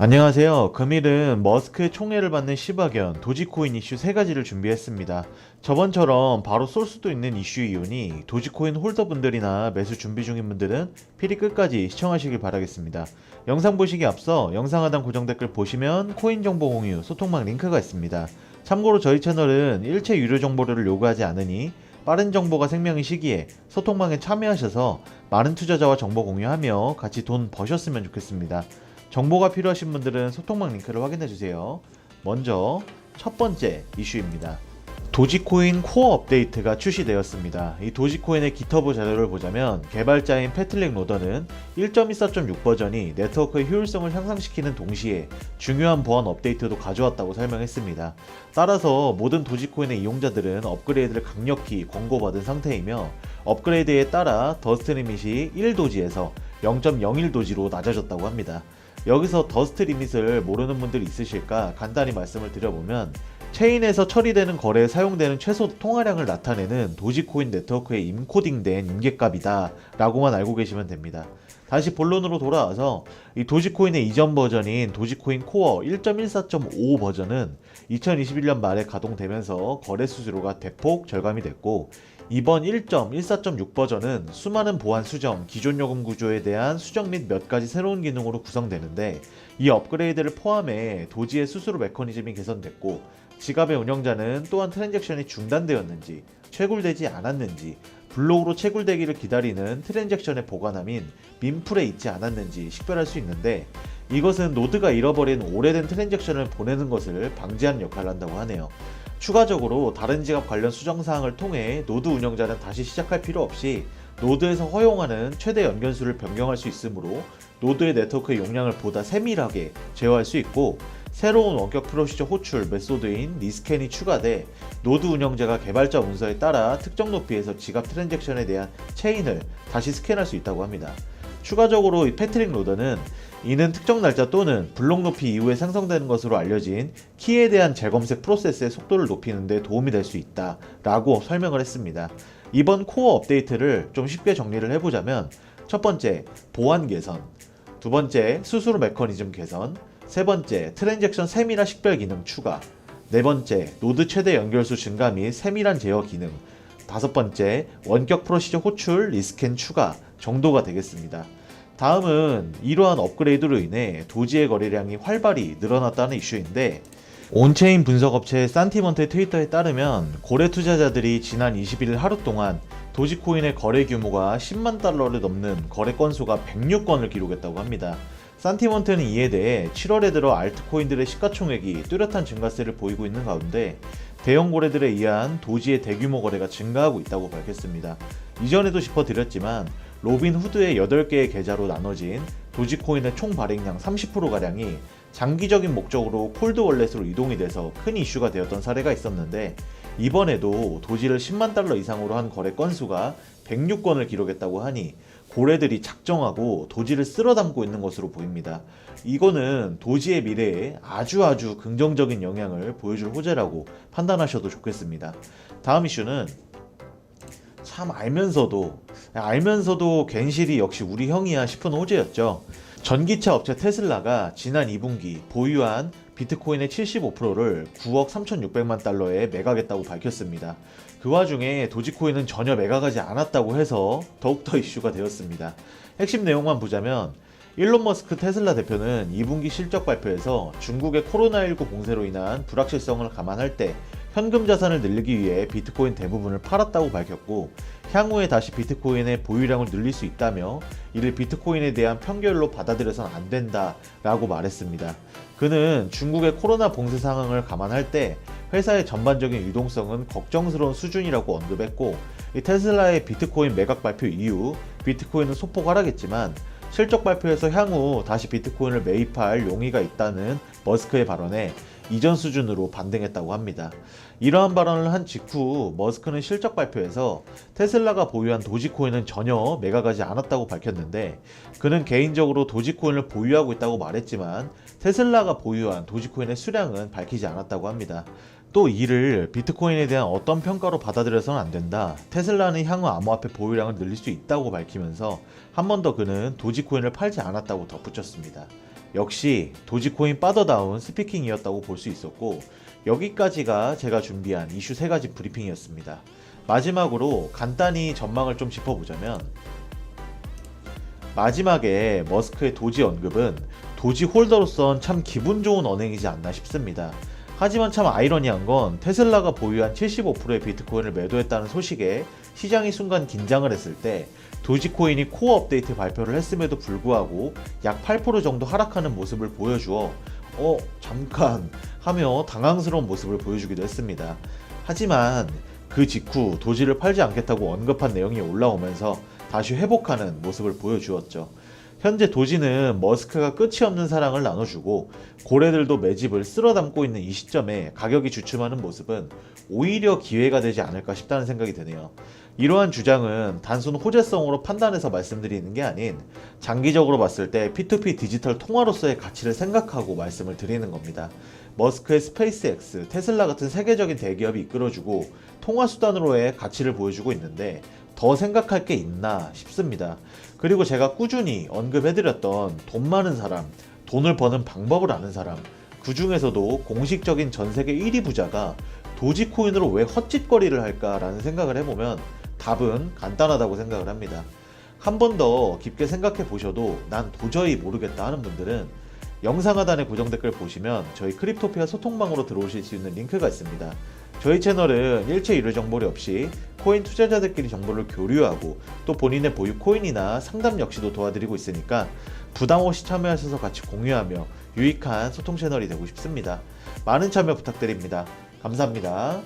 안녕하세요. 금일은 머스크의 총애를 받는 시바견, 도지코인 이슈 3가지를 준비했습니다. 저번처럼 바로 쏠 수도 있는 이슈이오니 도지코인 홀더분들이나 매수 준비 중인 분들은 필히 끝까지 시청하시길 바라겠습니다. 영상 보시기 앞서 영상 하단 고정 댓글 보시면 코인 정보 공유, 소통망 링크가 있습니다. 참고로 저희 채널은 일체 유료 정보를 요구하지 않으니 빠른 정보가 생명의 시기에 소통망에 참여하셔서 많은 투자자와 정보 공유하며 같이 돈 버셨으면 좋겠습니다. 정보가 필요하신 분들은 소통망 링크를 확인해주세요. 먼저 첫 번째 이슈입니다. 도지코인 코어 업데이트가 출시되었습니다. 이 도지코인의 기터브 자료를 보자면 개발자인 패트릭 로더는 1.14.6 버전이 네트워크의 효율성을 향상시키는 동시에 중요한 보안 업데이트도 가져왔다고 설명했습니다. 따라서 모든 도지코인의 이용자들은 업그레이드를 강력히 권고받은 상태이며 업그레이드에 따라 더스트 리밋이 1도지에서 0.01도지로 낮아졌다고 합니다. 여기서 더스트 리밋을 모르는 분들이 있으실까 간단히 말씀을 드려보면 체인에서 처리되는 거래에 사용되는 최소 통화량을 나타내는 도지코인 네트워크에 임코딩된 임계값이다 라고만 알고 계시면 됩니다. 다시 본론으로 돌아와서 이 도지코인의 이전 버전인 도지코인 코어 1.14.5 버전은 2021년 말에 가동되면서 거래 수수료가 대폭 절감이 됐고, 이번 1.14.6 버전은 수많은 보안 수정, 기존 요금 구조에 대한 수정 및 몇 가지 새로운 기능으로 구성되는데, 이 업그레이드를 포함해 도지의 수수료 메커니즘이 개선됐고, 지갑의 운영자는 또한 트랜잭션이 중단되었는지, 채굴되지 않았는지, 블록으로 채굴되기를 기다리는 트랜잭션의 보관함인 민풀에 있지 않았는지 식별할 수 있는데, 이것은 노드가 잃어버린 오래된 트랜잭션을 보내는 것을 방지하는 역할을 한다고 하네요. 추가적으로 다른 지갑 관련 수정사항을 통해 노드 운영자는 다시 시작할 필요 없이 노드에서 허용하는 최대 연결수를 변경할 수 있으므로 노드의 네트워크의 용량을 보다 세밀하게 제어할 수 있고, 새로운 원격 프로시저 호출 메소드인 리스캔이 추가돼 노드 운영자가 개발자 문서에 따라 특정 높이에서 지갑 트랜잭션에 대한 체인을 다시 스캔할 수 있다고 합니다. 추가적으로 이 패트릭 로더는 이는 특정 날짜 또는 블록 높이 이후에 생성되는 것으로 알려진 키에 대한 재검색 프로세스의 속도를 높이는 데 도움이 될 수 있다 라고 설명을 했습니다. 이번 코어 업데이트를 좀 쉽게 정리를 해보자면, 첫 번째 보안 개선, 두 번째 수수료 메커니즘 개선, 세 번째 트랜잭션 세밀화 식별 기능 추가, 네 번째 노드 최대 연결수 증가 및 세밀한 제어 기능, 다섯 번째 원격 프로시저 호출 리스캔 추가 정도가 되겠습니다. 다음은 이러한 업그레이드로 인해 도지의 거래량이 활발히 늘어났다는 이슈인데, 온체인 분석업체 산티먼트의 트위터에 따르면 고래 투자자들이 지난 21일 하루 동안 도지코인의 거래 규모가 10만 달러를 넘는 거래 건수가 106건을 기록했다고 합니다. 산티먼트는 이에 대해 7월에 들어 알트코인들의 시가총액이 뚜렷한 증가세를 보이고 있는 가운데 대형 고래들에 의한 도지의 대규모 거래가 증가하고 있다고 밝혔습니다. 이전에도 짚어드렸지만 로빈 후드의 8개의 계좌로 나눠진 도지코인의 총 발행량 30%가량이 장기적인 목적으로 콜드 월렛으로 이동이 돼서 큰 이슈가 되었던 사례가 있었는데, 이번에도 도지를 10만 달러 이상으로 한 거래 건수가 106건을 기록했다고 하니 고래들이 작정하고 도지를 쓸어 담고 있는 것으로 보입니다. 이거는 도지의 미래에 아주 긍정적인 영향을 보여줄 호재라고 판단하셔도 좋겠습니다. 다음 이슈는 참 알면서도 갠실이 역시 우리 형이야 싶은 호재였죠. 전기차 업체 테슬라가 지난 2분기 보유한 비트코인의 75%를 9억 3,600만 달러에 매각했다고 밝혔습니다. 그 와중에 도지코인은 전혀 매각하지 않았다고 해서 더욱더 이슈가 되었습니다. 핵심 내용만 보자면, 일론 머스크 테슬라 대표는 2분기 실적 발표에서 중국의 코로나19 봉쇄로 인한 불확실성을 감안할 때 현금 자산을 늘리기 위해 비트코인 대부분을 팔았다고 밝혔고, 향후에 다시 비트코인의 보유량을 늘릴 수 있다며 이를 비트코인에 대한 편결로 받아들여서는 안 된다 라고 말했습니다. 그는 중국의 코로나 봉쇄 상황을 감안할 때 회사의 전반적인 유동성은 걱정스러운 수준이라고 언급했고, 이 테슬라의 비트코인 매각 발표 이후 비트코인은 소폭 하락했지만 실적 발표에서 향후 다시 비트코인을 매입할 용의가 있다는 머스크의 발언에 이전 수준으로 반등했다고 합니다. 이러한 발언을 한 직후 머스크는 실적 발표에서 테슬라가 보유한 도지코인은 전혀 매각하지 않았다고 밝혔는데, 그는 개인적으로 도지코인을 보유하고 있다고 말했지만 테슬라가 보유한 도지코인의 수량은 밝히지 않았다고 합니다. 또 이를 비트코인에 대한 어떤 평가로 받아들여서는 안 된다, 테슬라는 향후 암호화폐 보유량을 늘릴 수 있다고 밝히면서 한 번 더 그는 도지코인을 팔지 않았다고 덧붙였습니다. 역시 도지코인 빠더다운 스피킹이었다고 볼 수 있었고, 여기까지가 제가 준비한 이슈 3가지 브리핑이었습니다. 마지막으로 간단히 전망을 좀 짚어보자면, 마지막에 머스크의 도지 언급은 도지 홀더로선 참 기분 좋은 언행이지 않나 싶습니다. 하지만 참 아이러니한 건 테슬라가 보유한 75%의 비트코인을 매도했다는 소식에 시장이 순간 긴장을 했을 때 도지코인이 코어 업데이트 발표를 했음에도 불구하고 약 8% 정도 하락하는 모습을 보여주어 잠깐 하며 당황스러운 모습을 보여주기도 했습니다. 하지만 그 직후 도지를 팔지 않겠다고 언급한 내용이 올라오면서 다시 회복하는 모습을 보여주었죠. 현재 도지는 머스크가 끝이 없는 사랑을 나눠주고 고래들도 매집을 쓸어 담고 있는 이 시점에 가격이 주춤하는 모습은 오히려 기회가 되지 않을까 싶다는 생각이 드네요. 이러한 주장은 단순 호재성으로 판단해서 말씀드리는 게 아닌 장기적으로 봤을 때 P2P 디지털 통화로서의 가치를 생각하고 말씀을 드리는 겁니다. 머스크의 스페이스X, 테슬라 같은 세계적인 대기업이 이끌어주고 통화 수단으로의 가치를 보여주고 있는데 더 생각할 게 있나 싶습니다. 그리고 제가 꾸준히 언급해드렸던 돈 많은 사람, 돈을 버는 방법을 아는 사람, 그 중에서도 공식적인 전 세계 1위 부자가 도지코인으로 왜 헛짓거리를 할까라는 생각을 해보면 답은 간단하다고 생각을 합니다. 한 번 더 깊게 생각해 보셔도 난 도저히 모르겠다 하는 분들은 영상 하단에 고정 댓글 보시면 저희 크립토피아 소통방으로 들어오실 수 있는 링크가 있습니다. 저희 채널은 일체 유료 정보리 없이 코인 투자자들끼리 정보를 교류하고 또 본인의 보유 코인이나 상담 역시도 도와드리고 있으니까 부담 없이 참여하셔서 같이 공유하며 유익한 소통 채널이 되고 싶습니다. 많은 참여 부탁드립니다. 감사합니다.